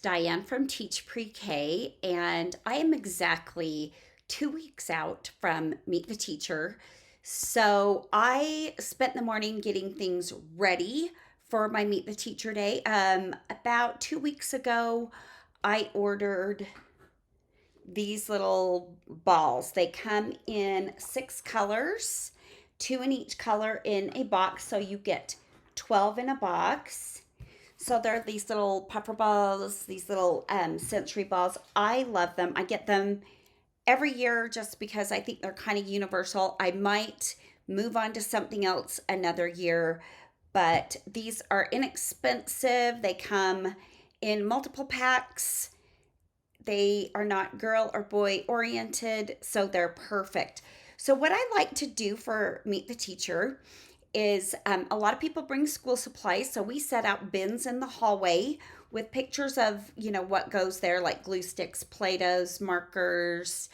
Diane from Teach Pre-K, and I am exactly 2 weeks out from Meet the Teacher. So I spent the morning getting things ready for my Meet the Teacher day. About 2 weeks ago, I ordered these little balls. They come in 6 colors, two in each color in a box, so you get 12 in a box. So they're these little puffer balls, these little sensory balls. I love them. I get them every year just because I think they're kind of universal. I might move on to something else another year, but these are inexpensive. They come in multiple packs. They are not girl or boy oriented, so they're perfect. So, what I like to do for Meet the Teacher is a lot of people bring school supplies. So, we set out bins in the hallway with pictures of, what goes there, like glue sticks, Play Dohs, markers,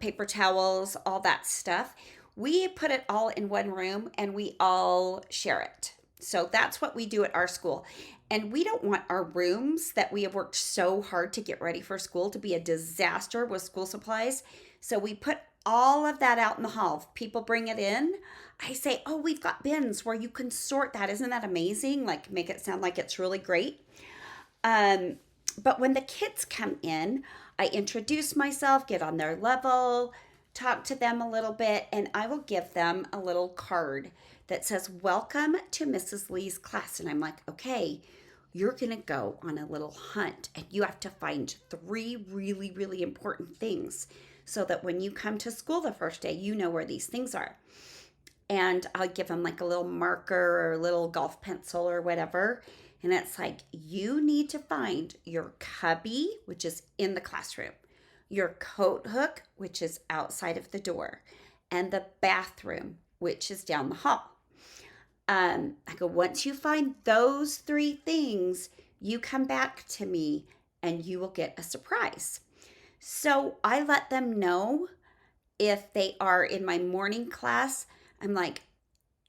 paper towels, all that stuff. We put it all in one room and we all share it. So that's what we do at our school. And we don't want our rooms that we have worked so hard to get ready for school to be a disaster with school supplies. So we put all of that out in the hall. If people bring it in, I say, oh, we've got bins where you can sort that. Isn't that amazing? Like, make it sound like it's really great. Um, but when the kids come in, I introduce myself, get on their level, talk to them a little bit, and I will give them a little card that says, Welcome to Mrs. Lee's class. And I'm like, okay, you're going to go on a little hunt and you have to find three really, really important things so that when you come to school the first day, you know where these things are. And I'll give them like a little marker or a little golf pencil or whatever. And it's like, you need to find your cubby, which is in the classroom, your coat hook, which is outside of the door, and the bathroom, which is down the hall. I go, once you find those three things, you come back to me and you will get a surprise. So I let them know if they are in my morning class. I'm like,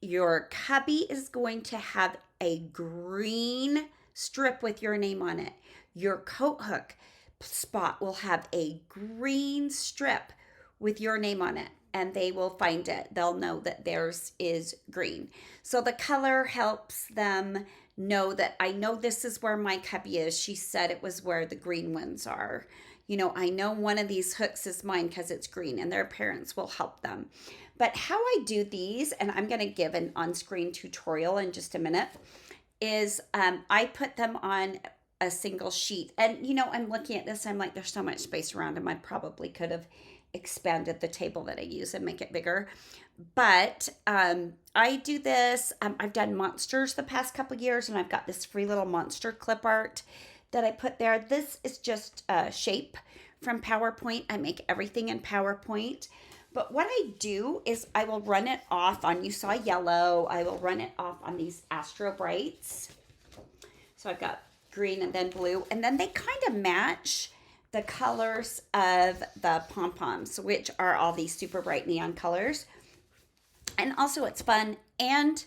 your cubby is going to have a green strip with your name on it. Your coat hook spot will have a green strip with your name on it, and they will find it. They'll know that theirs is green. So the color helps them know that I know this is where my cubby is. She said it was where the green ones are. I know one of these hooks is mine because it's green, and their parents will help them. But how I do these, and I'm going to give an on-screen tutorial in just a minute, is I put them on a single sheet. And, I'm looking at this, I'm like, there's so much space around them. I probably could have expanded the table that I use and make it bigger. But I do this. I've done monsters the past couple years, and I've got this free little monster clip art that I put there. This is just a shape from PowerPoint. I make everything in PowerPoint. But what I do is I will run it off on, you saw yellow, I will run it off on these Astro Brights. So I've got green and then blue. And then they kind of match the colors of the pom-poms, which are all these super bright neon colors. And also it's fun, and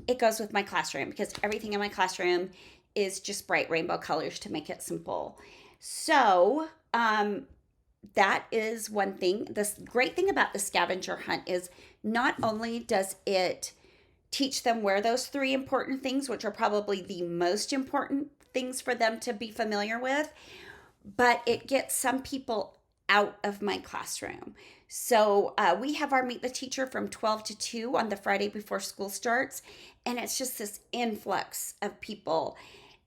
it goes with my classroom because everything in my classroom is just bright rainbow colors to make it simple. So, that is one thing. The great thing about the scavenger hunt is not only does it teach them where those three important things, which are probably the most important things for them to be familiar with, but it gets some people out of my classroom. So we have our Meet the Teacher from 12 to 2 on the Friday before school starts, and it's just this influx of people,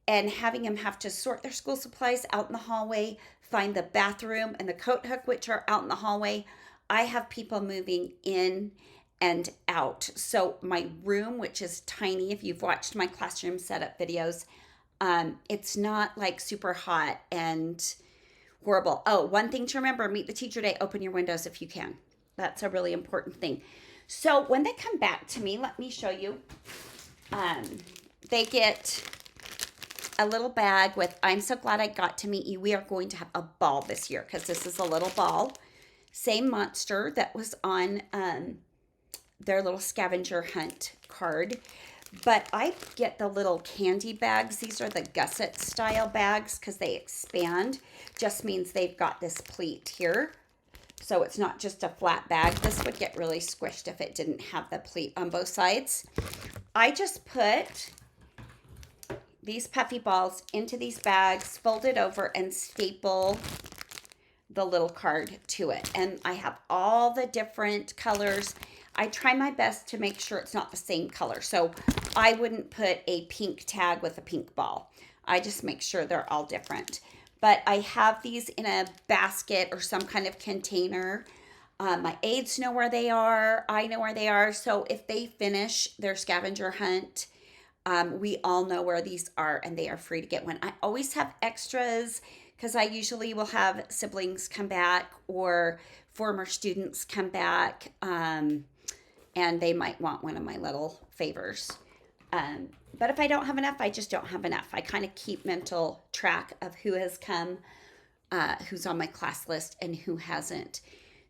and having them have to sort their school supplies out in the hallway, find the bathroom and the coat hook, which are out in the hallway. I have people moving in and out. So my room, which is tiny, if you've watched my classroom setup videos, it's not like super hot and horrible. Oh, one thing to remember, Meet the Teacher Day, open your windows if you can. That's a really important thing. So when they come back to me, let me show you. They get a little bag with, I'm so glad I got to meet you. We are going to have a ball this year because this is a little ball. Same monster that was on their little scavenger hunt card. But I get the little candy bags. These are the gusset style bags because they expand. Just means they've got this pleat here. So it's not just a flat bag. This would get really squished if it didn't have the pleat on both sides. I just put these puffy balls into these bags, fold it over, and staple the little card to it. And I have all the different colors. I try my best to make sure it's not the same color. So I wouldn't put a pink tag with a pink ball. I just make sure they're all different. But I have these in a basket or some kind of container. My aides know where they are. I know where they are. So if they finish their scavenger hunt, we all know where these are and they are free to get one. I always have extras because I usually will have siblings come back or former students come back, and they might want one of my little favors. But if I don't have enough, I just don't have enough. I kind of keep mental track of who has come, who's on my class list, and who hasn't.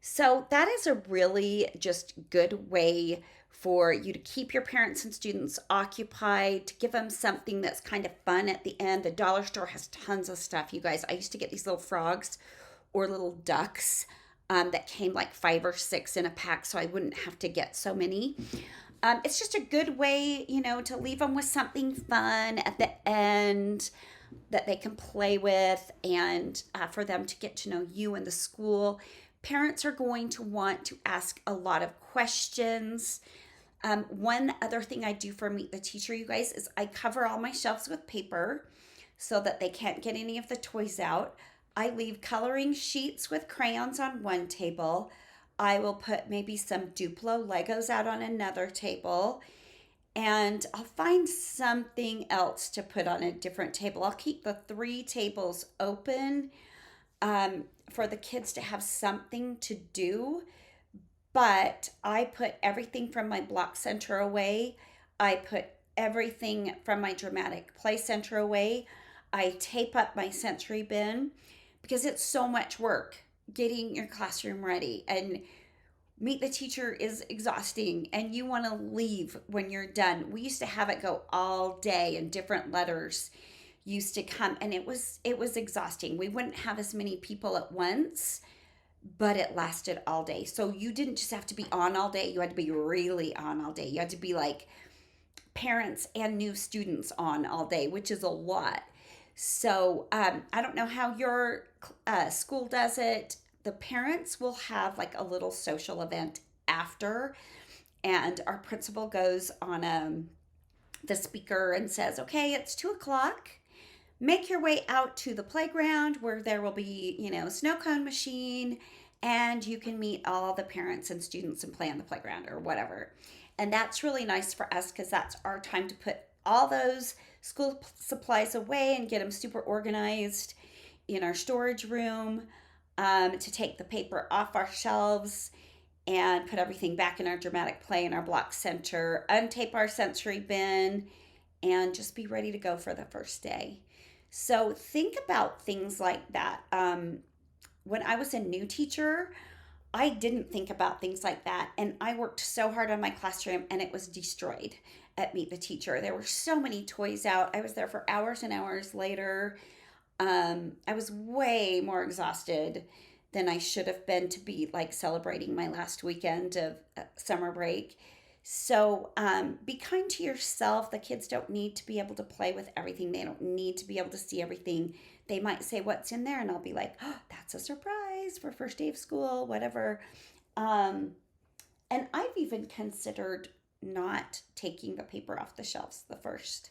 So that is a really just good way for you to keep your parents and students occupied, to give them something that's kind of fun at the end. The dollar store has tons of stuff, you guys. I used to get these little frogs or little ducks that came like 5 or 6 in a pack, so I wouldn't have to get so many. It's just a good way, to leave them with something fun at the end that they can play with, and for them to get to know you and the school. Parents are going to want to ask a lot of questions. One other thing I do for Meet the Teacher, you guys, is I cover all my shelves with paper so that they can't get any of the toys out. I leave coloring sheets with crayons on one table. I will put maybe some Duplo Legos out on another table. And I'll find something else to put on a different table. I'll keep the 3 tables open for the kids to have something to do. But I put everything from my block center away. I put everything from my dramatic play center away. I tape up my sensory bin because it's so much work getting your classroom ready. And Meet the Teacher is exhausting and you want to leave when you're done. We used to have it go all day and different letters used to come, and it was exhausting. We wouldn't have as many people at once, but it lasted all day. So you didn't just have to be on all day, you had to be really on all day. You had to be like parents and new students on all day, which is a lot. So I don't know how your school does it. The parents will have like a little social event after, and our principal goes on the speaker and says, okay, it's 2 o'clock. Make your way out to the playground where there will be, snow cone machine, and you can meet all the parents and students and play on the playground or whatever. And that's really nice for us because that's our time to put all those school supplies away and get them super organized in our storage room, to take the paper off our shelves and put everything back in our dramatic play in our block center, untape our sensory bin, and just be ready to go for the first day. So think about things like that. When I was a new teacher, I didn't think about things like that. And I worked so hard on my classroom and it was destroyed at Meet the Teacher. There were so many toys out. I was there for hours and hours later. I was way more exhausted than I should have been to be like celebrating my last weekend of summer break. So be kind to yourself. The kids don't need to be able to play with everything. They don't need to be able to see everything. They might say, what's in there? And I'll be like, oh, that's a surprise for first day of school, whatever. And I've even considered not taking the paper off the shelves the first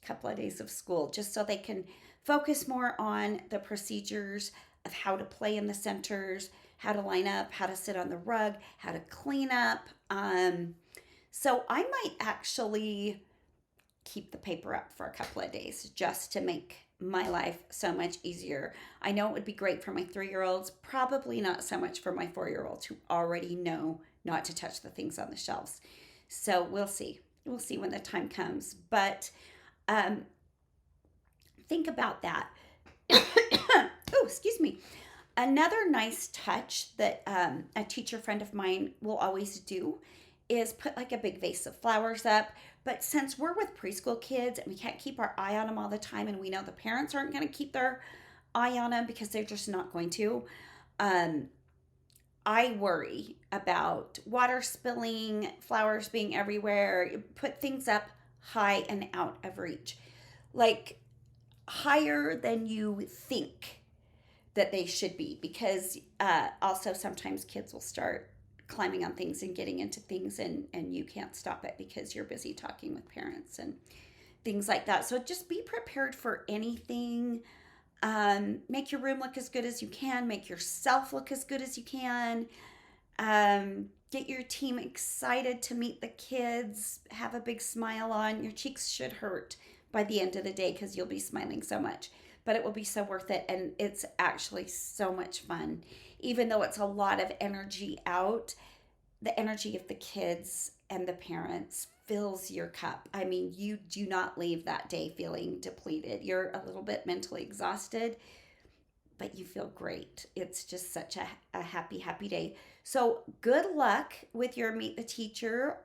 couple of days of school, just so they can focus more on the procedures of how to play in the centers, how to line up, how to sit on the rug, how to clean up. So I might actually keep the paper up for a couple of days just to make my life so much easier. I know it would be great for my 3-year-olds, probably not so much for my 4-year-olds who already know not to touch the things on the shelves. So we'll see. We'll see when the time comes. But think about that. Oh, excuse me. Another nice touch that a teacher friend of mine will always do is put like a big vase of flowers up. But since we're with preschool kids and we can't keep our eye on them all the time, and we know the parents aren't going to keep their eye on them because they're just not going to, um, I worry about water spilling, flowers being everywhere. Put things up high and out of reach, like higher than you think that they should be, because also sometimes kids will start climbing on things and getting into things, and you can't stop it because you're busy talking with parents and things like that. So just be prepared for anything. Make your room look as good as you can, make yourself look as good as you can. Get your team excited to meet the kids, have a big smile on. Your cheeks should hurt by the end of the day because you'll be smiling so much, but it will be so worth it. And it's actually so much fun. Even though it's a lot of energy out, the energy of the kids and the parents fills your cup. I mean, you do not leave that day feeling depleted. You're a little bit mentally exhausted, but you feel great. It's just such a happy, happy day. So good luck with your Meet the Teacher.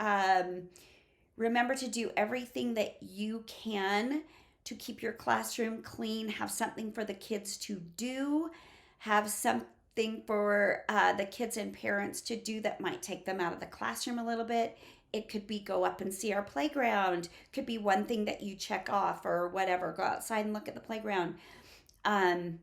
Remember to do everything that you can to keep your classroom clean. Have something for the kids to do. Have something for the kids and parents to do that might take them out of the classroom a little bit. It could be go up and see our playground. Could be one thing that you check off or whatever. Go outside and look at the playground. Um,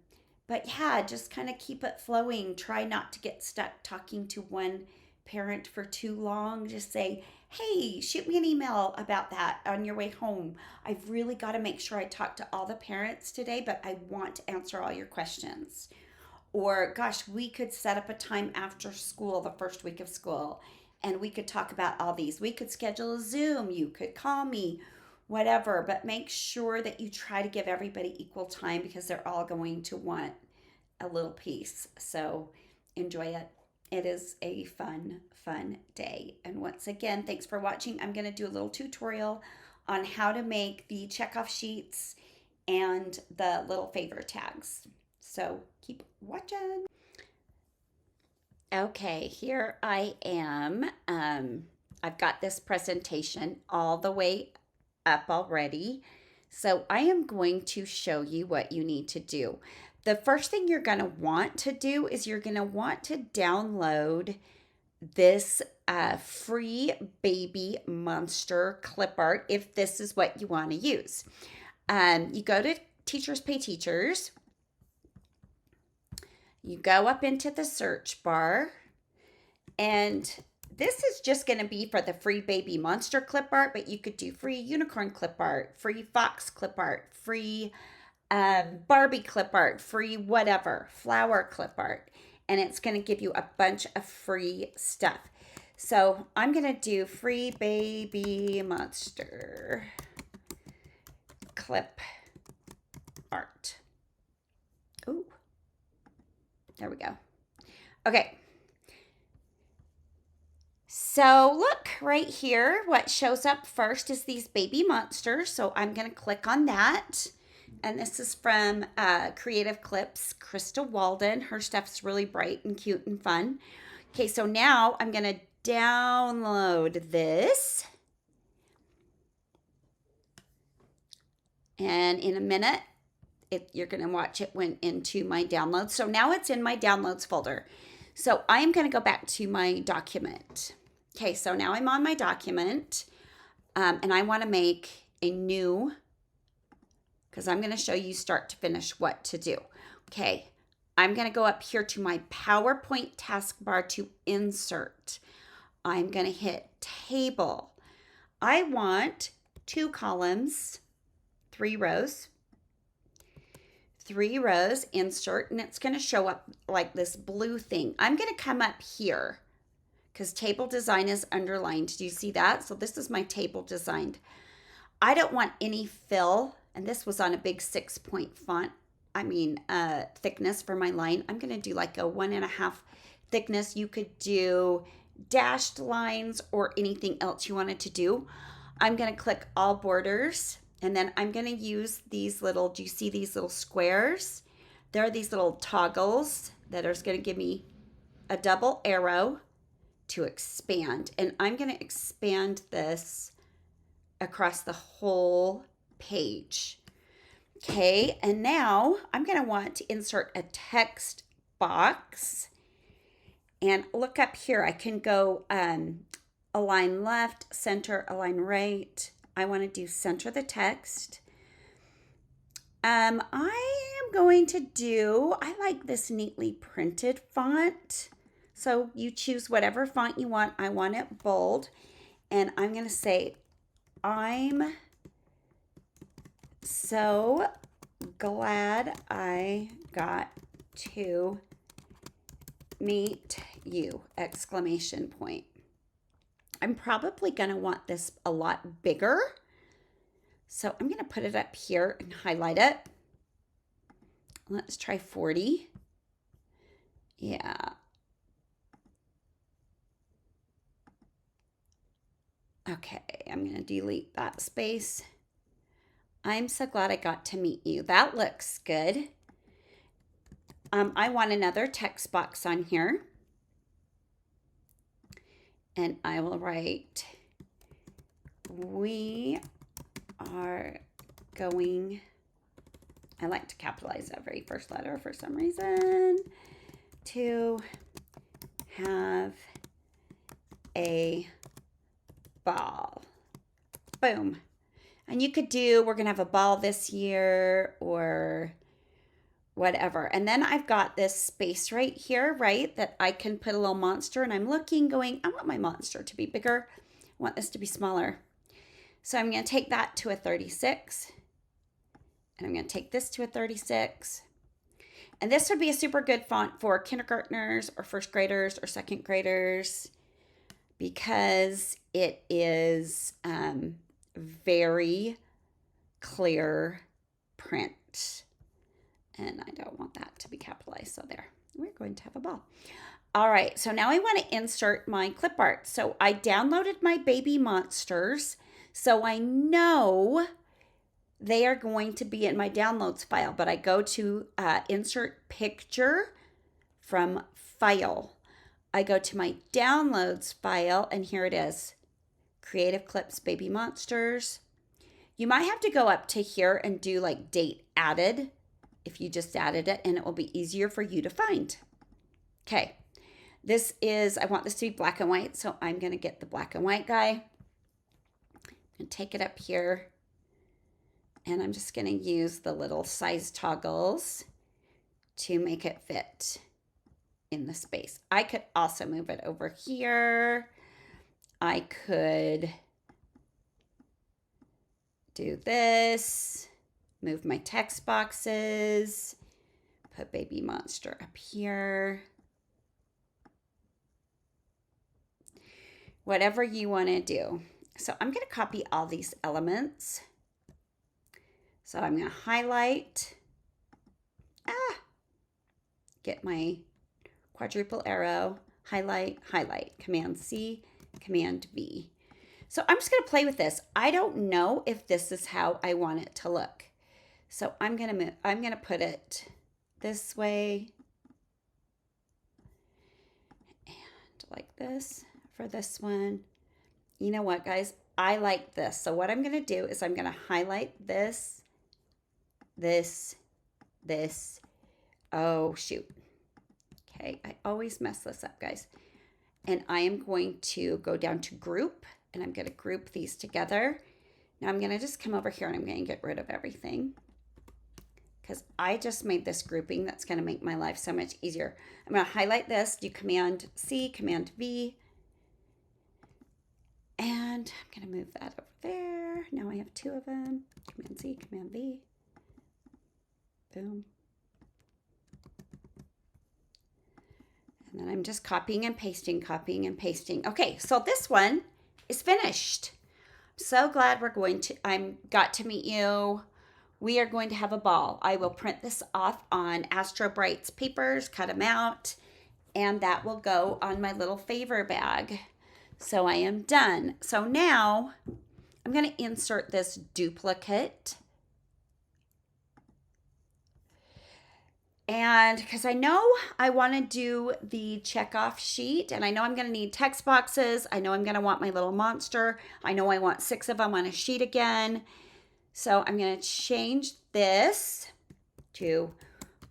but yeah, just kind of keep it flowing. Try not to get stuck talking to one parent for too long. Just say, hey, shoot me an email about that on your way home. I've really got to make sure I talk to all the parents today, but I want to answer all your questions. Or, gosh, we could set up a time after school, the first week of school, and we could talk about all these. We could schedule a Zoom. You could call me, whatever, but make sure that you try to give everybody equal time because they're all going to want a little piece. So enjoy it. It is a fun, fun day. And once again, thanks for watching. I'm going to do a little tutorial on how to make the checkoff sheets and the little favor tags. So keep watching. Okay, here I am. I've got this presentation all the way up already. So I am going to show you what you need to do. The first thing you're going to want to do is you're going to want to download this free baby monster clip art if this is what you want to use. You go to Teachers Pay Teachers. You go up into the search bar, and this is just going to be for the free baby monster clip art, but you could do free unicorn clip art, free fox clip art, free Barbie clip art, free whatever, flower clip art. And it's going to give you a bunch of free stuff. So I'm going to do free baby monster clip art. Ooh, there we go. Okay. So look right here, what shows up first is these baby monsters. So I'm going to click on that. And this is from Creative Clips, Krista Walden. Her stuff's really bright and cute and fun. Okay, so now I'm going to download this. And in a minute, you're going to watch it went into my downloads. So now it's in my downloads folder. So I am going to go back to my document. Okay, so now I'm on my document. And I want to make a new, because I'm going to show you start to finish what to do. Okay, I'm going to go up here to my PowerPoint taskbar to insert. I'm going to hit table. I want 2 columns, 3 rows. 3 rows, insert, and it's going to show up like this blue thing. I'm going to come up here because table design is underlined. Do you see that? So this is my table designed. I don't want any fill, and this was on a big 6-point font. Thickness for my line. I'm going to do like a 1.5 thickness. You could do dashed lines or anything else you wanted to do. I'm going to click all borders, and then I'm going to use these little, do you see these little squares? There are these little toggles that are going to give me a double arrow to expand. And I'm going to expand this across the whole page. Okay, and now I'm going to want to insert a text box. And look up here. I can go align left, center, align right. I want to do center the text. I am going to do, I like this neatly printed font. So you choose whatever font you want. I want it bold. And I'm going to say, I'm so glad I got to meet you! Exclamation point. I'm probably going to want this a lot bigger. So I'm going to put it up here and highlight it. Let's try 40. Yeah. Okay, I'm going to delete that space. I'm so glad I got to meet you. That looks good. I want another text box on here. And I will write, we are going, I like to capitalize every first letter for some reason, to have a ball. Boom. And you could do, we're going to have a ball this year or whatever. And then I've got this space right here, right, that I can put a little monster, and I'm looking going, I want my monster to be bigger. I want this to be smaller. So I'm going to take that to a 36. And I'm going to take this to a 36. And this would be a super good font for kindergartners or first graders or second graders because it is very clear print. And I don't want that to be capitalized. So there, we're going to have a ball. All right, so now I want to insert my clip art. So I downloaded my baby monsters. So I know they are going to be in my downloads file, but I go to insert picture from file. I go to my downloads file, and here it is. Creative Clips Baby Monsters. You might have to go up to here and do like date added if you just added it, and it will be easier for you to find. Okay, this is, I want this to be black and white, so I'm going to get the black and white guy and take it up here. And I'm just going to use the little size toggles to make it fit in the space. I could also move it over here. I could do this, move my text boxes, put baby monster up here. Whatever you want to do. So I'm going to copy all these elements. So I'm going to highlight, get my quadruple arrow, highlight, highlight, Command C, Command V. So I'm just going to play with this. I don't know if this is how I want it to look. So I'm going to put it this way and like this for this one. You know what, guys? I like this. So what I'm going to do is I'm going to highlight this, this. Oh, shoot. Okay, I always mess this up, guys. And I am going to go down to group, and I'm going to group these together. Now I'm going to just come over here, and I'm going to get rid of everything because I just made this grouping that's going to make my life so much easier. I'm going to highlight this, do Command C, Command V, and I'm going to move that over there. Now I have two of them. Command C, Command V. Boom. And then I'm just copying and pasting, copying and pasting. Okay, so this one is finished. I'm so glad I got to meet you. We are going to have a ball. I will print this off on Astro Bright's papers, cut them out, and that will go on my little favor bag. So I am done. So now I'm going to insert this duplicate. And because I know I want to do the checkoff sheet, and I know I'm going to need text boxes. I know I'm going to want my little monster. I know I want 6 of them on a sheet again. So I'm going to change this to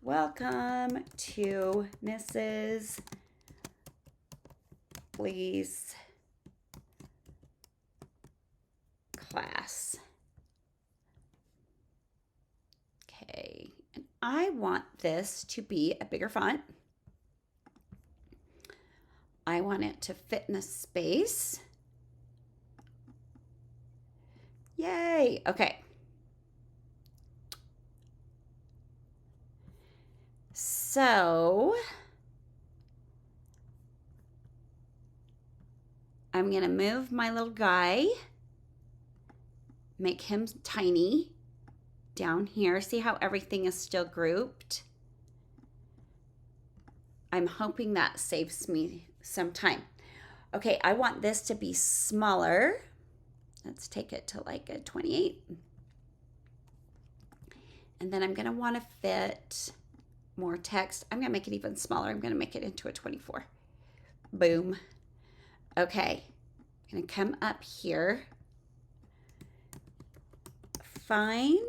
welcome to Mrs. Lee's class. Okay, and I want this to be a bigger font. I want it to fit in a space. Yay, okay. So I'm gonna move my little guy, make him tiny down here. See how everything is still grouped? I'm hoping that saves me some time. Okay, I want this to be smaller. Let's take it to like a 28. And then I'm gonna wanna fit more text. I'm gonna make it even smaller. I'm gonna make it into a 24. Boom. Okay, I'm gonna come up here, find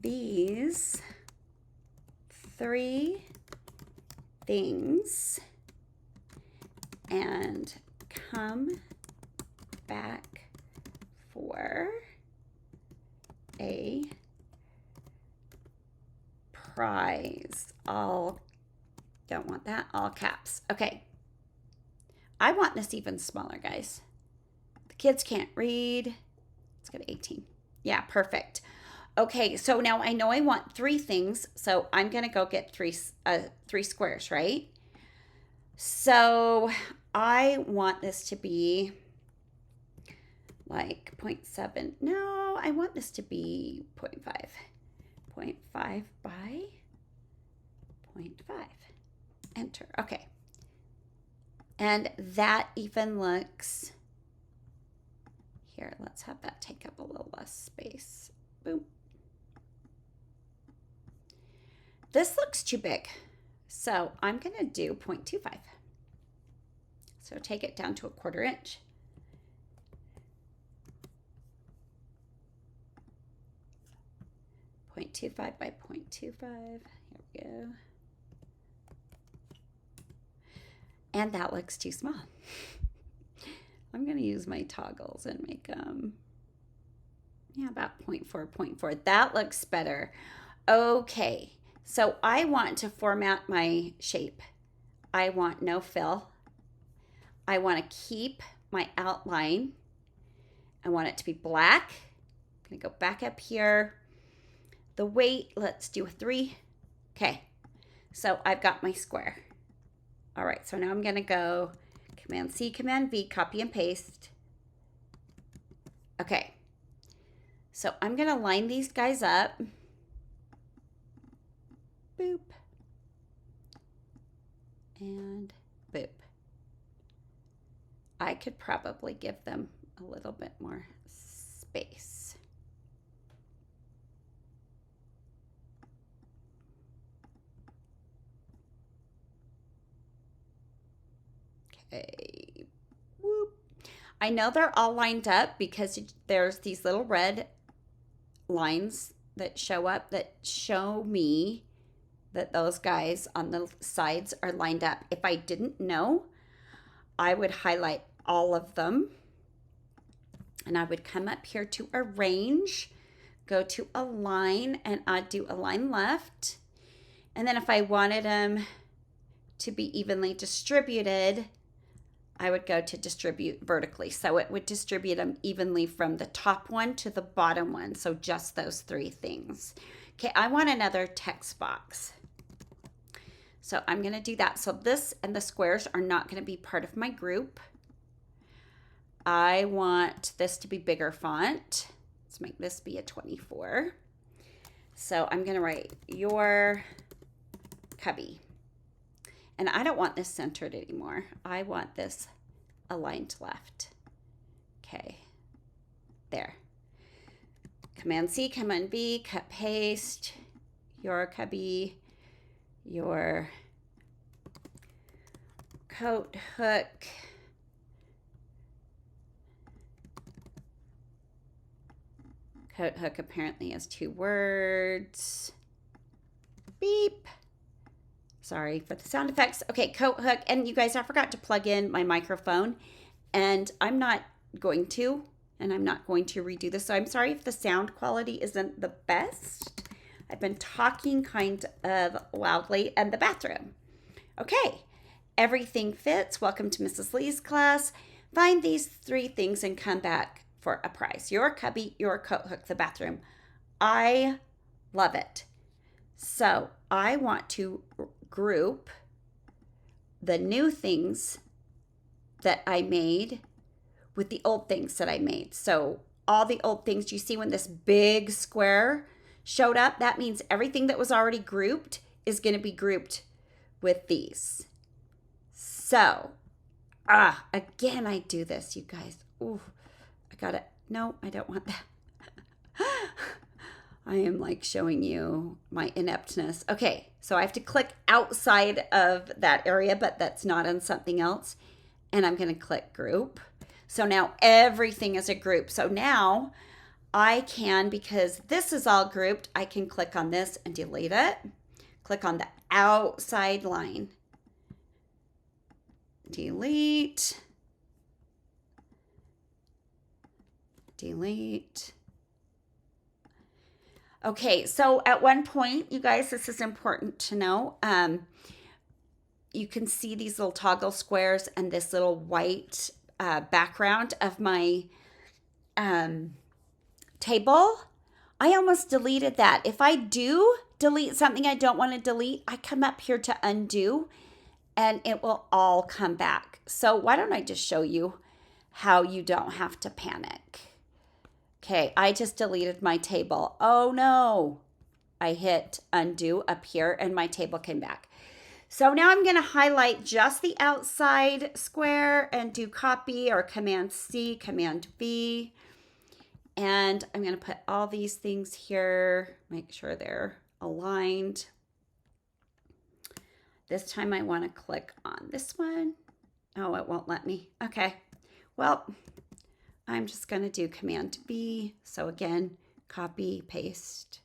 these 3 things and come back for a prize. Don't want that, all caps. Okay, I want this even smaller, guys. The kids can't read. Let's go to 18. Yeah, perfect. Okay, so now I know I want 3 things, so I'm gonna go get 3 squares, right? So I want this to be like 0.7. No, I want this to be 0.5. 0.5 by 0.5. Enter. Okay. And that even looks, here, let's have that take up a little less space. Boom. This looks too big. So I'm going to do 0.25. So take it down to a 1/4 inch. .25 by 0.25. Here we go. And that looks too small. I'm going to use my toggles and make them, yeah, about 0.4, 0.4. That looks better. Okay, so I want to format my shape. I want no fill. I want to keep my outline. I want it to be black. I'm going to go back up here. The weight, let's do a 3. Okay, so I've got my square. All right, so now I'm gonna go Command C, Command V, copy and paste. Okay, so I'm gonna line these guys up. Boop. And boop. I could probably give them a little bit more space. Okay, whoop. I know they're all lined up because there's these little red lines that show up that show me that those guys on the sides are lined up. If I didn't know, I would highlight all of them and I would come up here to arrange, go to align, and I'd do align left. And then if I wanted them to be evenly distributed, I would go to distribute vertically. So it would distribute them evenly from the top one to the bottom one. So just those 3 things. Okay, I want another text box. So I'm gonna do that. So this and the squares are not gonna be part of my group. I want this to be bigger font. Let's make this be a 24. So I'm gonna write your cubby. And I don't want this centered anymore. I want this aligned left. Okay, there. Command C, Command V, cut paste, your cubby, your coat hook, coat hook apparently has 2 words. Beep. Sorry for the sound effects. Okay, coat hook. And you guys, I forgot to plug in my microphone, and I'm not going to redo this. So I'm sorry if the sound quality isn't the best. I've been talking kind of loudly in the bathroom. Okay, everything fits. Welcome to Mrs. Lee's class. Find these 3 things and come back for a prize. Your cubby, your coat hook, the bathroom. I love it. So I want to group the new things that I made with the old things that I made. So all the old things you see when this big square showed up, that means everything that was already grouped is going to be grouped with these. So, again, I do this, you guys. Ooh, I got it. No, I don't want that. I am like showing you my ineptness. Okay, so I have to click outside of that area, but that's not on something else. And I'm going to click group. So now everything is a group. So now I can, because this is all grouped, I can click on this and delete it. Click on the outside line. Delete. Delete. Okay, so at one point, you guys, this is important to know. You can see these little toggle squares and this little white background of my table. I almost deleted that. If I do delete something I don't want to delete, I come up here to undo and it will all come back. So why don't I just show you how you don't have to panic. Okay, I just deleted my table. Oh no. I hit undo up here and my table came back. So now I'm going to highlight just the outside square and do copy or Command C, Command V. And I'm going to put all these things here, make sure they're aligned. This time I want to click on this one. Oh, it won't let me. Okay, well, I'm just going to do Command B. So again, copy, paste,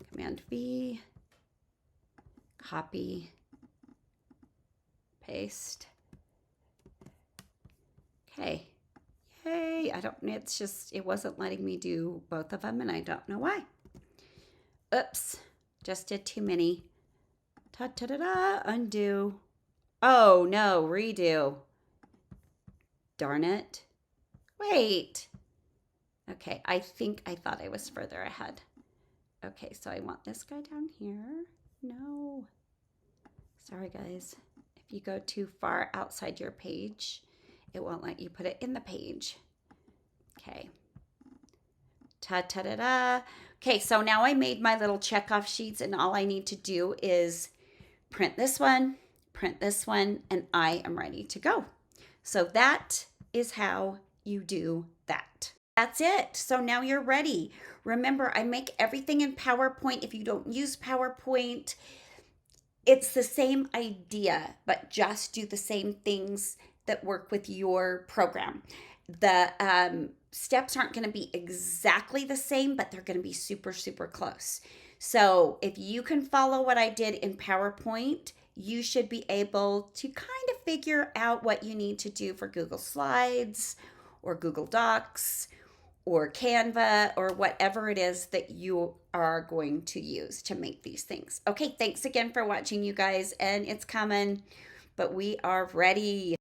Command V, copy, paste. Okay. Yay. It wasn't letting me do both of them and I don't know why. Oops. Just did too many. Ta-ta-da-da. Undo. Oh no, redo. Darn it. Wait. Okay, I think I thought I was further ahead. Okay, so I want this guy down here. No. Sorry, guys. If you go too far outside your page, it won't let you put it in the page. Okay. Ta-ta-da-da. Okay, so now I made my little checkoff sheets and all I need to do is print this one, and I am ready to go. So that is how you do that. That's it. So now you're ready. Remember, I make everything in PowerPoint. If you don't use PowerPoint, it's the same idea, but just do the same things that work with your program. The steps aren't going to be exactly the same, but they're going to be super, super close. So if you can follow what I did in PowerPoint, you should be able to kind of figure out what you need to do for Google Slides or Google Docs or Canva or whatever it is that you are going to use to make these things. Okay, thanks again for watching, you guys, and it's coming, but we are ready.